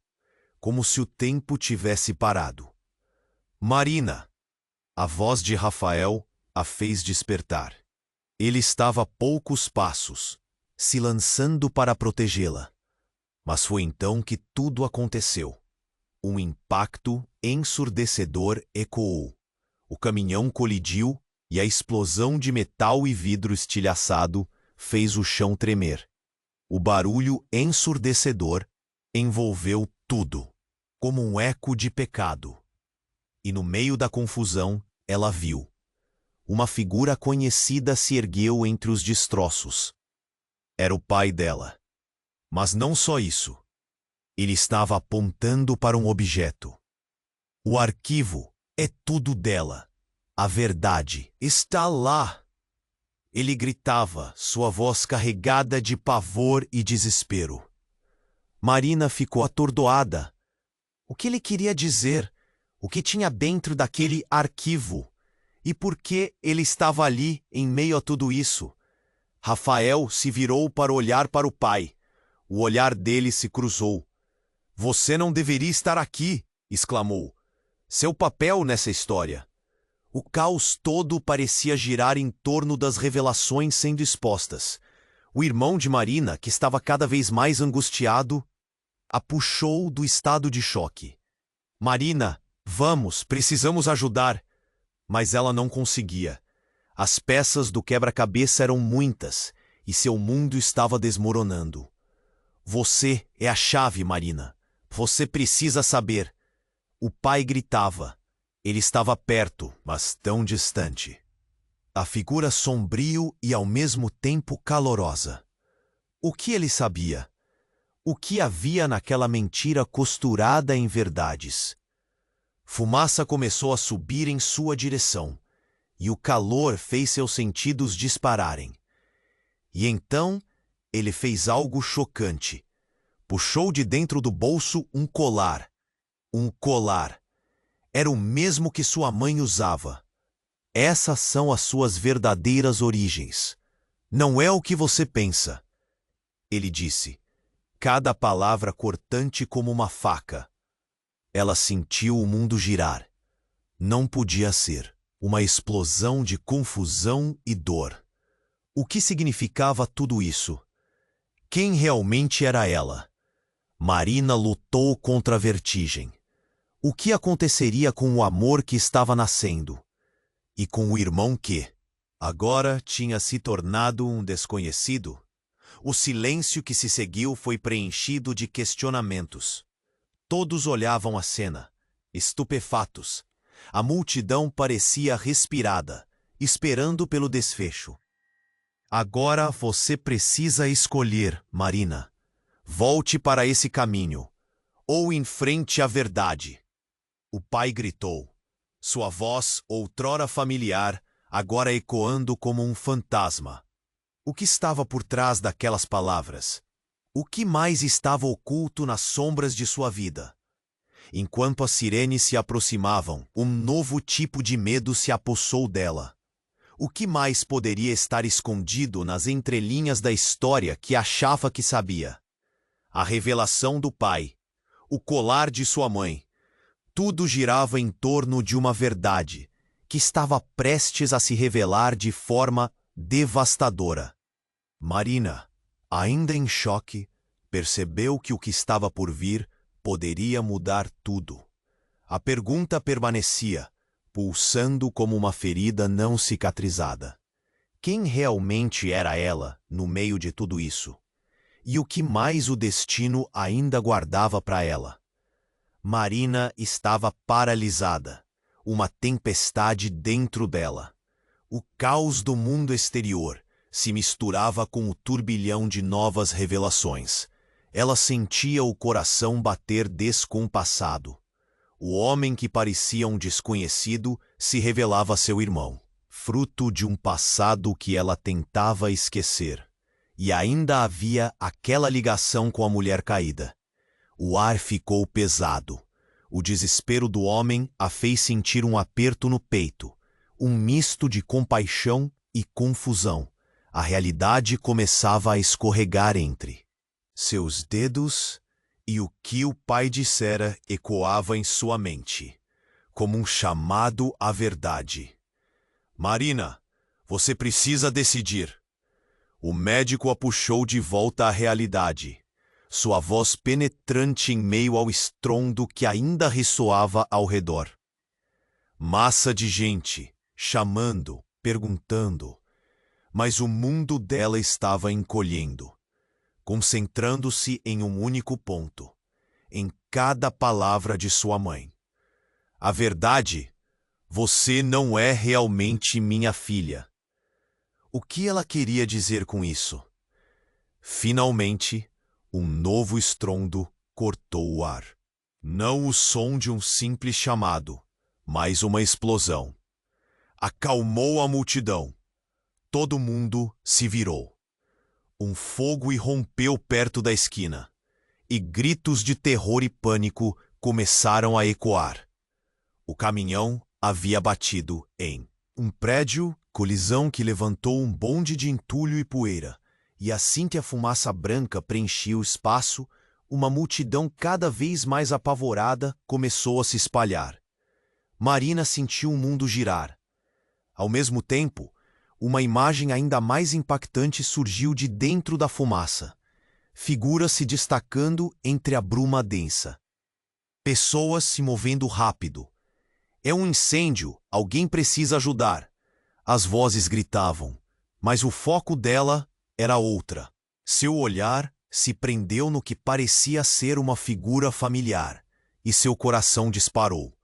como se o tempo tivesse parado. Marina! A voz de Rafael a fez despertar. Ele estava a poucos passos, se lançando para protegê-la. Mas foi então que tudo aconteceu. Um impacto ensurdecedor ecoou. O caminhão colidiu e a explosão de metal e vidro estilhaçado fez o chão tremer. O barulho ensurdecedor envolveu tudo, como um eco de pecado. E no meio da confusão, ela viu. Uma figura conhecida se ergueu entre os destroços. Era o pai dela. Mas não só isso. Ele estava apontando para um objeto. O arquivo é tudo dela. A verdade está lá. Ele gritava, sua voz carregada de pavor e desespero. Marina ficou atordoada. O que ele queria dizer? O que tinha dentro daquele arquivo? E por que ele estava ali em meio a tudo isso? Rafael se virou para olhar para o pai. O olhar dele se cruzou. Você não deveria estar aqui, exclamou. Seu papel nessa história. O caos todo parecia girar em torno das revelações sendo expostas. O irmão de Marina, que estava cada vez mais angustiado, a puxou do estado de choque. Marina, vamos, precisamos ajudar. Mas ela não conseguia. As peças do quebra-cabeça eram muitas e seu mundo estava desmoronando. Você é a chave, Marina. Você precisa saber. O pai gritava. Ele estava perto, mas tão distante. A figura sombrio e ao mesmo tempo calorosa. O que ele sabia? O que havia naquela mentira costurada em verdades? Fumaça começou a subir em sua direção, e o calor fez seus sentidos dispararem. E então, ele fez algo chocante. Puxou de dentro do bolso um colar. Um colar. Era o mesmo que sua mãe usava. Essas são as suas verdadeiras origens. Não é o que você pensa. Ele disse, cada palavra cortante como uma faca. Ela sentiu o mundo girar. Não podia ser. Uma explosão de confusão e dor. O que significava tudo isso? Quem realmente era ela? Marina lutou contra a vertigem. O que aconteceria com o amor que estava nascendo? E com o irmão que, agora, tinha se tornado um desconhecido? O silêncio que se seguiu foi preenchido de questionamentos. Todos olhavam a cena, estupefatos. A multidão parecia respirada, esperando pelo desfecho. Agora você precisa escolher, Marina. Volte para esse caminho, ou enfrente a verdade. O pai gritou, sua voz, outrora familiar, agora ecoando como um fantasma. O que estava por trás daquelas palavras? O que mais estava oculto nas sombras de sua vida? Enquanto as sirenes se aproximavam, um novo tipo de medo se apossou dela. O que mais poderia estar escondido nas entrelinhas da história que achava que sabia? A revelação do pai, o colar de sua mãe. Tudo girava em torno de uma verdade que estava prestes a se revelar de forma devastadora. Marina, ainda em choque, percebeu que o que estava por vir poderia mudar tudo. A pergunta permanecia, pulsando como uma ferida não cicatrizada. Quem realmente era ela no meio de tudo isso? E o que mais o destino ainda guardava para ela? Marina estava paralisada, uma tempestade dentro dela. O caos do mundo exterior se misturava com o turbilhão de novas revelações. Ela sentia o coração bater descompassado. O homem que parecia um desconhecido se revelava seu irmão, fruto de um passado que ela tentava esquecer. E ainda havia aquela ligação com a mulher caída. O ar ficou pesado. O desespero do homem a fez sentir um aperto no peito, um misto de compaixão e confusão. A realidade começava a escorregar entre seus dedos e o que o pai dissera ecoava em sua mente, como um chamado à verdade. Marina, você precisa decidir. O médico a puxou de volta à realidade. Sua voz penetrante em meio ao estrondo que ainda ressoava ao redor. Massa de gente, chamando, perguntando. Mas o mundo dela estava encolhendo, concentrando-se em um único ponto, em cada palavra de sua mãe. A verdade, você não é realmente minha filha. O que ela queria dizer com isso? Finalmente, um novo estrondo cortou o ar. Não o som de um simples chamado, mas uma explosão. Acalmou a multidão. Todo mundo se virou. Um fogo irrompeu perto da esquina, e gritos de terror e pânico começaram a ecoar. O caminhão havia batido em um prédio, colisão que levantou um bonde de entulho e poeira, e assim que a fumaça branca preenchia o espaço, uma multidão cada vez mais apavorada começou a se espalhar. Marina sentiu o mundo girar. Ao mesmo tempo, uma imagem ainda mais impactante surgiu de dentro da fumaça. Figuras se destacando entre a bruma densa. Pessoas se movendo rápido. É um incêndio, alguém precisa ajudar. As vozes gritavam, mas o foco dela era outra. Seu olhar se prendeu no que parecia ser uma figura familiar, e seu coração disparou.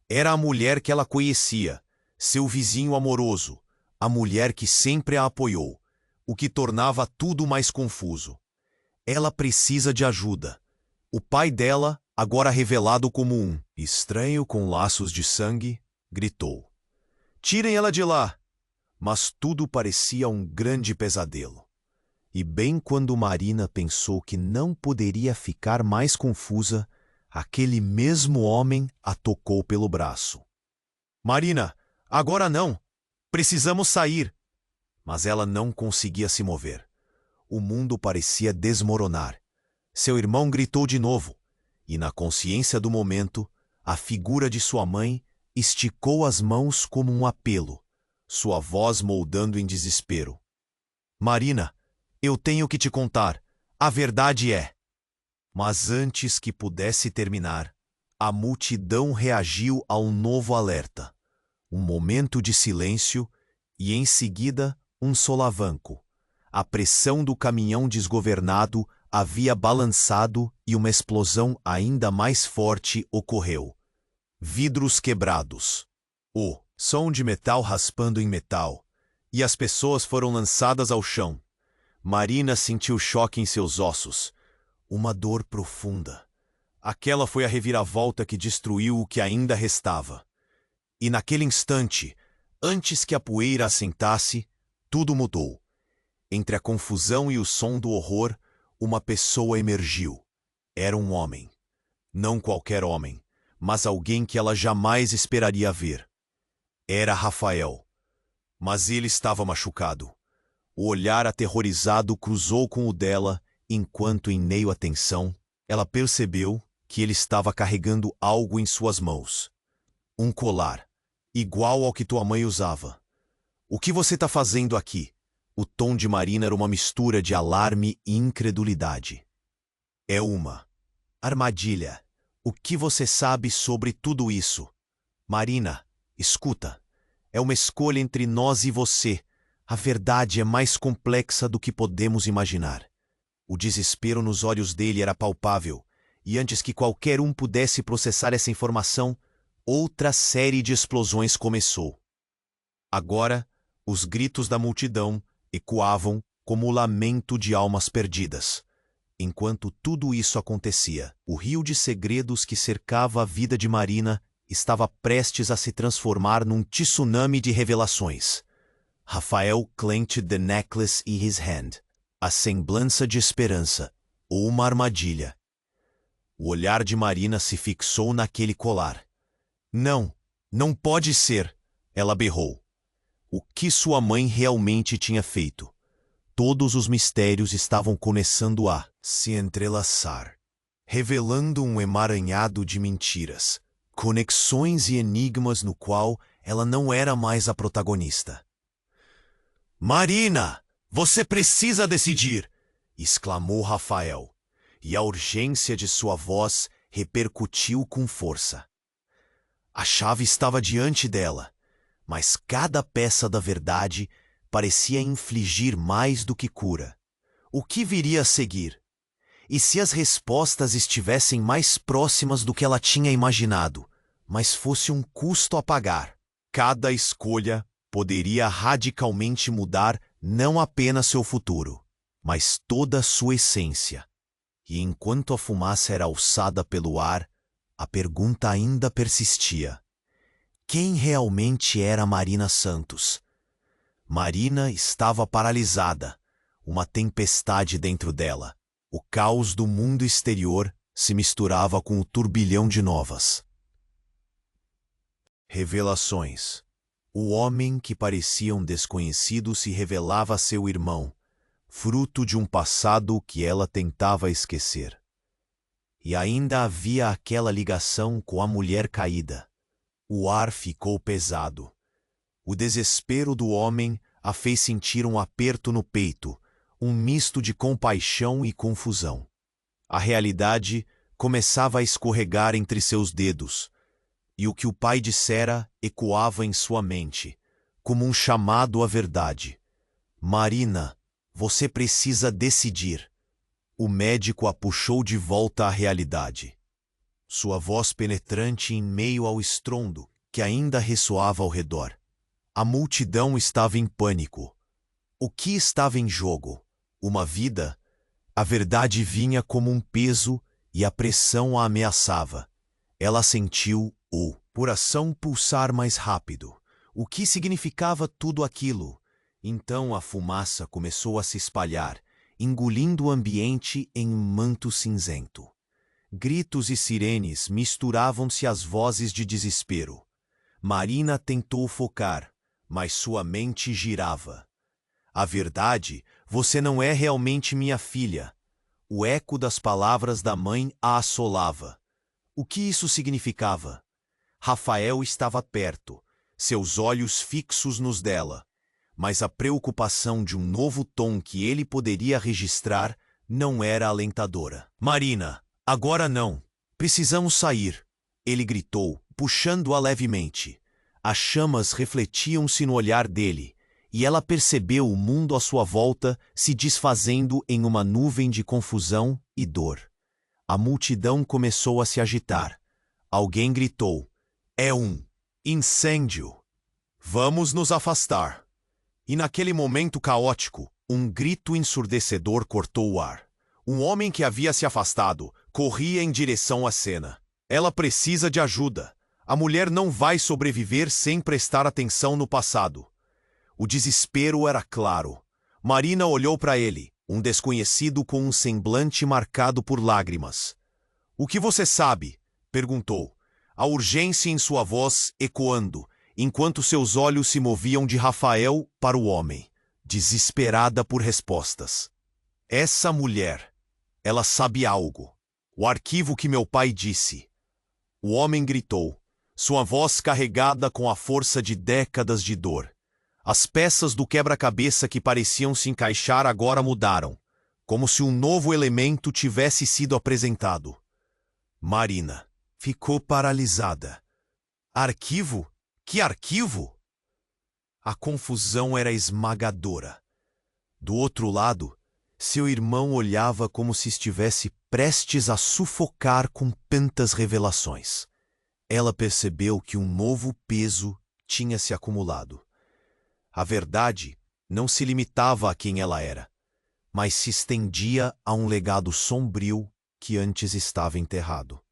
Era a mulher que ela conhecia, seu vizinho amoroso, a mulher que sempre a apoiou, o que tornava tudo mais confuso. Ela precisa de ajuda. O pai dela, agora revelado como um estranho com laços de sangue, gritou. Tirem ela de lá! Mas tudo parecia um grande pesadelo. E bem quando Marina pensou que não poderia ficar mais confusa, aquele mesmo homem a tocou pelo braço. Marina, agora não! Precisamos sair! Mas ela não conseguia se mover. O mundo parecia desmoronar. Seu irmão gritou de novo, e na consciência do momento, a figura de sua mãe esticou as mãos como um apelo, sua voz moldando em desespero. Marina, eu tenho que te contar. A verdade é... Mas antes que pudesse terminar, a multidão reagiu a um novo alerta. Um momento de silêncio e, em seguida, um solavanco. A pressão do caminhão desgovernado havia balançado e uma explosão ainda mais forte ocorreu. Vidros quebrados. O som de metal raspando em metal. E as pessoas foram lançadas ao chão. Marina sentiu choque em seus ossos. Uma dor profunda. Aquela foi a reviravolta que destruiu o que ainda restava. E naquele instante, antes que a poeira assentasse, tudo mudou. Entre a confusão e o som do horror, uma pessoa emergiu. Era um homem. Não qualquer homem, mas alguém que ela jamais esperaria ver. Era Rafael. Mas ele estava machucado. O olhar aterrorizado cruzou com o dela, enquanto, em meio à tensão, ela percebeu que ele estava carregando algo em suas mãos. Um colar, igual ao que tua mãe usava. O que você está fazendo aqui? O tom de Marina era uma mistura de alarme e incredulidade. É uma armadilha. O que você sabe sobre tudo isso? Marina, escuta. É uma escolha entre nós e você. A verdade é mais complexa do que podemos imaginar. O desespero nos olhos dele era palpável, e antes que qualquer um pudesse processar essa informação, outra série de explosões começou. Agora, os gritos da multidão ecoavam como o lamento de almas perdidas. Enquanto tudo isso acontecia, o rio de segredos que cercava a vida de Marina estava prestes a se transformar num tsunami de revelações. Rafael clenched the necklace in his hand. A semblança de esperança, ou uma armadilha. O olhar de Marina se fixou naquele colar. Não, não pode ser, ela berrou. O que sua mãe realmente tinha feito? Todos os mistérios estavam começando a se entrelaçar, revelando um emaranhado de mentiras, conexões e enigmas no qual ela não era mais a protagonista. Marina, você precisa decidir! Exclamou Rafael, e a urgência de sua voz repercutiu com força. A chave estava diante dela, mas cada peça da verdade parecia infligir mais do que cura. O que viria a seguir? E se as respostas estivessem mais próximas do que ela tinha imaginado, mas fosse um custo a pagar? Cada escolha poderia radicalmente mudar não apenas seu futuro, mas toda a sua essência. E enquanto a fumaça era alçada pelo ar, a pergunta ainda persistia. Quem realmente era Marina Santos? Marina estava paralisada, uma tempestade dentro dela. O caos do mundo exterior se misturava com o turbilhão de novas. Revelações. O homem que parecia um desconhecido se revelava a seu irmão, fruto de um passado que ela tentava esquecer. E ainda havia aquela ligação com a mulher caída. O ar ficou pesado. O desespero do homem a fez sentir um aperto no peito, um misto de compaixão e confusão. A realidade começava a escorregar entre seus dedos, e o que o pai dissera ecoava em sua mente, como um chamado à verdade. Marina, você precisa decidir. O médico a puxou de volta à realidade. Sua voz penetrante em meio ao estrondo que ainda ressoava ao redor. A multidão estava em pânico. O que estava em jogo? Uma vida? A verdade vinha como um peso e a pressão a ameaçava. Ela sentiu o coração pulsar mais rápido. O que significava tudo aquilo? Então a fumaça começou a se espalhar, engolindo o ambiente em um manto cinzento. Gritos e sirenes misturavam-se às vozes de desespero. Marina tentou focar, mas sua mente girava. A verdade, você não é realmente minha filha. O eco das palavras da mãe a assolava. O que isso significava? Rafael estava perto, seus olhos fixos nos dela. Mas a preocupação de um novo tom que ele poderia registrar não era alentadora. Marina, agora não. Precisamos sair, ele gritou, puxando-a levemente. As chamas refletiam-se no olhar dele, e ela percebeu o mundo à sua volta se desfazendo em uma nuvem de confusão e dor. A multidão começou a se agitar. Alguém gritou: "É um incêndio! Vamos nos afastar!" E naquele momento caótico, um grito ensurdecedor cortou o ar. Um homem que havia se afastado corria em direção à cena. Ela precisa de ajuda. A mulher não vai sobreviver sem prestar atenção no passado. O desespero era claro. Marina olhou para ele, um desconhecido com um semblante marcado por lágrimas. "O que você sabe?" perguntou, a urgência em sua voz ecoando, enquanto seus olhos se moviam de Rafael para o homem, desesperada por respostas. "Essa mulher, ela sabe algo. O arquivo que meu pai disse." O homem gritou, sua voz carregada com a força de décadas de dor. As peças do quebra-cabeça que pareciam se encaixar agora mudaram, como se um novo elemento tivesse sido apresentado. Marina ficou paralisada. "Arquivo? Que arquivo?" A confusão era esmagadora. Do outro lado, seu irmão olhava como se estivesse prestes a sufocar com tantas revelações. Ela percebeu que um novo peso tinha se acumulado. A verdade não se limitava a quem ela era, mas se estendia a um legado sombrio que antes estava enterrado.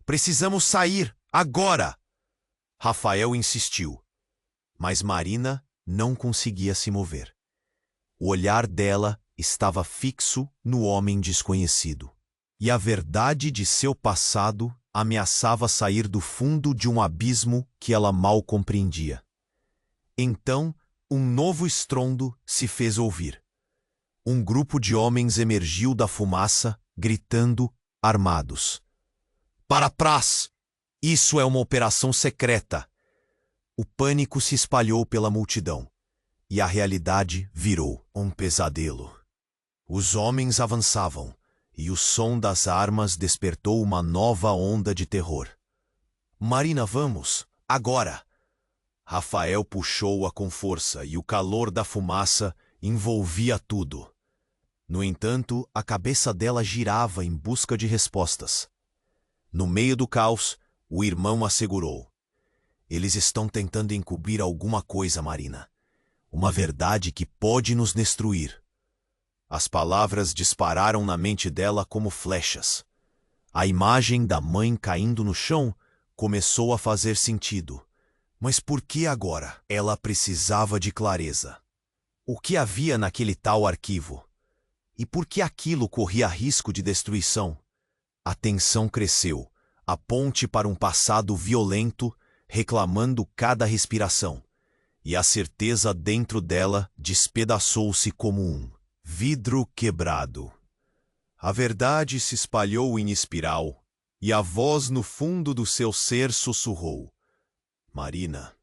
"Precisamos sair, agora!" Rafael insistiu, mas Marina não conseguia se mover. O olhar dela estava fixo no homem desconhecido, e a verdade de seu passado ameaçava sair do fundo de um abismo que ela mal compreendia. Então, um novo estrondo se fez ouvir. Um grupo de homens emergiu da fumaça, gritando, armados. "Para trás! Isso é uma operação secreta!" O pânico se espalhou pela multidão, e a realidade virou um pesadelo. Os homens avançavam, e o som das armas despertou uma nova onda de terror. "Marina, vamos, agora!" Rafael puxou-a com força e o calor da fumaça envolvia tudo. No entanto, a cabeça dela girava em busca de respostas. No meio do caos, o irmão assegurou: "Eles estão tentando encobrir alguma coisa, Marina. Uma verdade que pode nos destruir." As palavras dispararam na mente dela como flechas. A imagem da mãe caindo no chão começou a fazer sentido. Mas por que agora? Ela precisava de clareza. O que havia naquele tal arquivo? E por que aquilo corria risco de destruição? A tensão cresceu, a ponte para um passado violento, reclamando cada respiração. E a certeza dentro dela despedaçou-se como um vidro quebrado. A verdade se espalhou em espiral, e a voz no fundo do seu ser sussurrou: "Marina,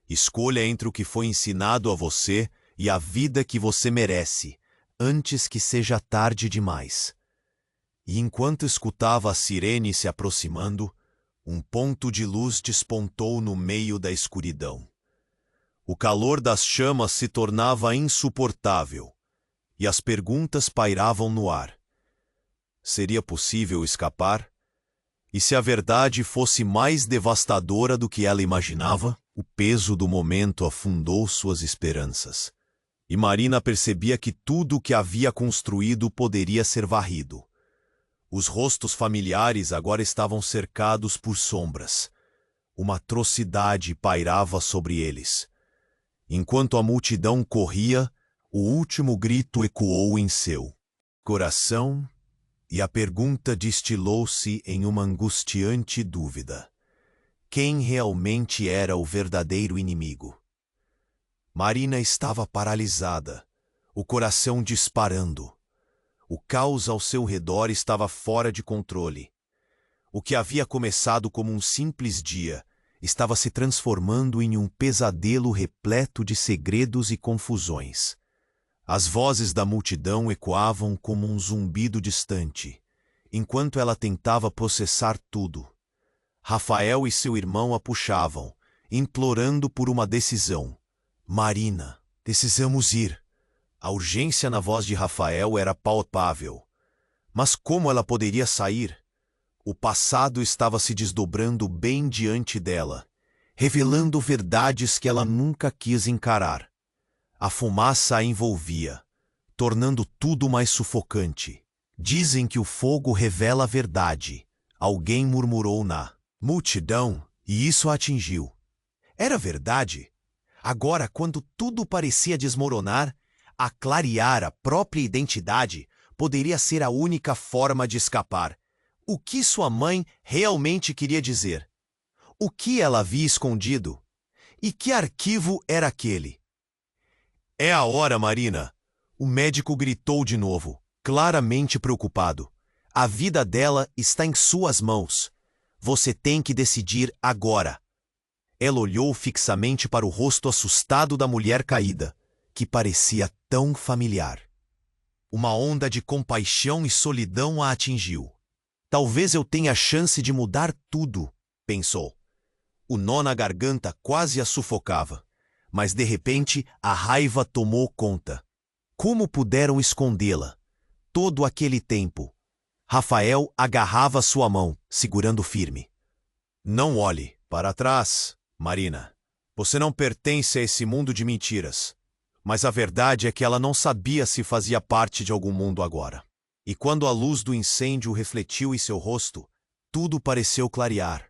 escolha entre o que foi ensinado a você e a vida que você merece, antes que seja tarde demais." E enquanto escutava a sirene se aproximando, um ponto de luz despontou no meio da escuridão. O calor das chamas se tornava insuportável, e as perguntas pairavam no ar. Seria possível escapar? E se a verdade fosse mais devastadora do que ela imaginava? O peso do momento afundou suas esperanças. E Marina percebia que tudo o que havia construído poderia ser varrido. Os rostos familiares agora estavam cercados por sombras. Uma atrocidade pairava sobre eles. Enquanto a multidão corria, o último grito ecoou em seu. coração, e a pergunta destilou-se em uma angustiante dúvida. Quem realmente era o verdadeiro inimigo? Marina estava paralisada, o coração disparando. O caos ao seu redor estava fora de controle. O que havia começado como um simples dia estava se transformando em um pesadelo repleto de segredos e confusões. As vozes da multidão ecoavam como um zumbido distante, enquanto ela tentava processar tudo. Rafael e seu irmão a puxavam, implorando por uma decisão. Marina, precisamos ir. A urgência na voz de Rafael era palpável. Mas como ela poderia sair? O passado estava se desdobrando bem diante dela, revelando verdades que ela nunca quis encarar. A fumaça a envolvia, tornando tudo mais sufocante. Dizem que o fogo revela a verdade. Alguém murmurou na multidão, e isso a atingiu. Era verdade. Agora, quando tudo parecia desmoronar, a clarear a própria identidade poderia ser a única forma de escapar. O que sua mãe realmente queria dizer? O que ela havia escondido? E que arquivo era aquele? É a hora, Marina! O médico gritou de novo, claramente preocupado. A vida dela está em suas mãos. Você tem que decidir agora. Ela olhou fixamente para o rosto assustado da mulher caída, que parecia tão familiar. Uma onda de compaixão e solidão a atingiu. Talvez eu tenha a chance de mudar tudo, pensou. O nó na garganta quase a sufocava, mas de repente a raiva tomou conta. Como puderam escondê-la? Todo aquele tempo. Rafael agarrava sua mão, segurando firme. Não olhe para trás, Marina. Você não pertence a esse mundo de mentiras. Mas a verdade é que ela não sabia se fazia parte de algum mundo agora. E quando a luz do incêndio refletiu em seu rosto, tudo pareceu clarear.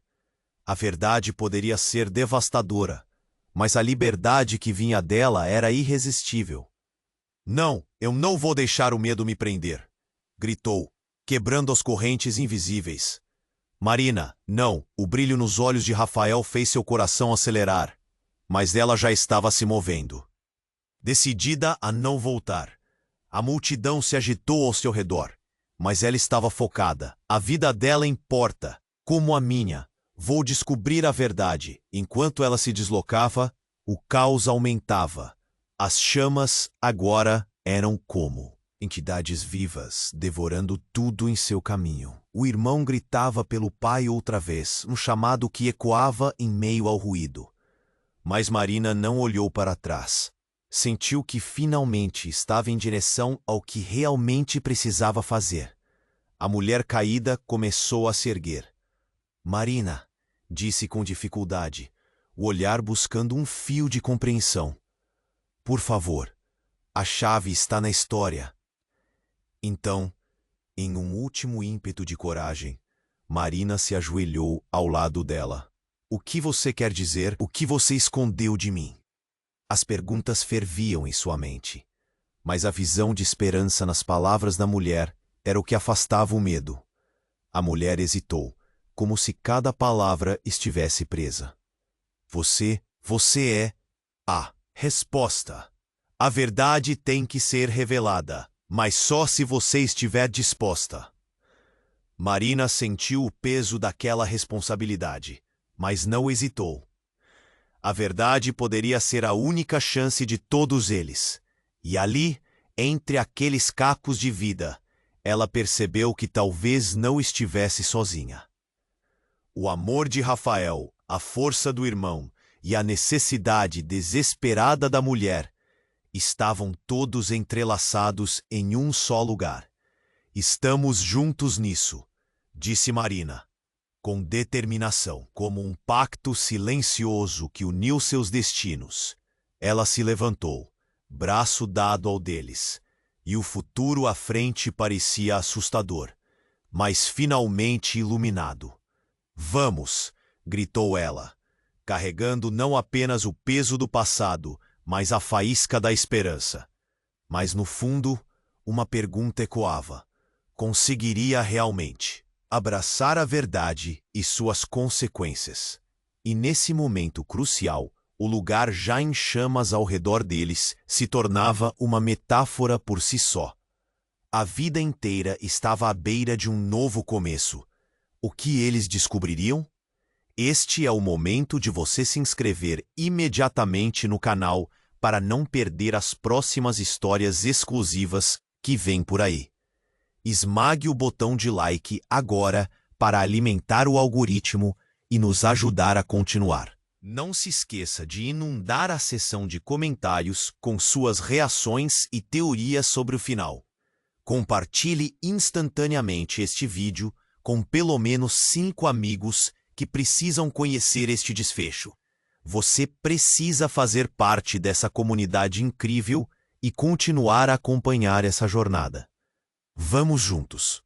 A verdade poderia ser devastadora, mas a liberdade que vinha dela era irresistível. Não, eu não vou deixar o medo me prender, gritou, quebrando as correntes invisíveis. Marina, não, o brilho nos olhos de Rafael fez seu coração acelerar, mas ela já estava se movendo. Decidida a não voltar. A multidão se agitou ao seu redor, mas ela estava focada. A vida dela importa, como a minha. Vou descobrir a verdade. Enquanto ela se deslocava, o caos aumentava. As chamas agora eram como entidades vivas, devorando tudo em seu caminho. O irmão gritava pelo pai outra vez, um chamado que ecoava em meio ao ruído. Mas Marina não olhou para trás. Sentiu que finalmente estava em direção ao que realmente precisava fazer. A mulher caída começou a se erguer. Marina, disse com dificuldade, o olhar buscando um fio de compreensão. Por favor, a chave está na história. Então, em um último ímpeto de coragem, Marina se ajoelhou ao lado dela. O que você quer dizer? O que você escondeu de mim? As perguntas ferviam em sua mente, mas a visão de esperança nas palavras da mulher era o que afastava o medo. A mulher hesitou, como se cada palavra estivesse presa. Você é a resposta. A verdade tem que ser revelada, mas só se você estiver disposta. Marina sentiu o peso daquela responsabilidade, mas não hesitou. A verdade poderia ser a única chance de todos eles. E ali, entre aqueles cacos de vida, ela percebeu que talvez não estivesse sozinha. O amor de Rafael, a força do irmão e a necessidade desesperada da mulher estavam todos entrelaçados em um só lugar. Estamos juntos nisso, disse Marina, com determinação, como um pacto silencioso que uniu seus destinos. Ela se levantou, braço dado ao deles, e o futuro à frente parecia assustador, mas finalmente iluminado. Vamos, gritou ela, carregando não apenas o peso do passado, mas a faísca da esperança. Mas no fundo, uma pergunta ecoava. Conseguiria realmente abraçar a verdade e suas consequências? E nesse momento crucial, o lugar já em chamas ao redor deles se tornava uma metáfora por si só. A vida inteira estava à beira de um novo começo. O que eles descobririam? Este é o momento de você se inscrever imediatamente no canal para não perder as próximas histórias exclusivas que vêm por aí. Esmague o botão de like agora para alimentar o algoritmo e nos ajudar a continuar. Não se esqueça de inundar a seção de comentários com suas reações e teorias sobre o final. Compartilhe instantaneamente este vídeo com pelo menos 5 amigos que precisam conhecer este desfecho. Você precisa fazer parte dessa comunidade incrível e continuar a acompanhar essa jornada. Vamos juntos!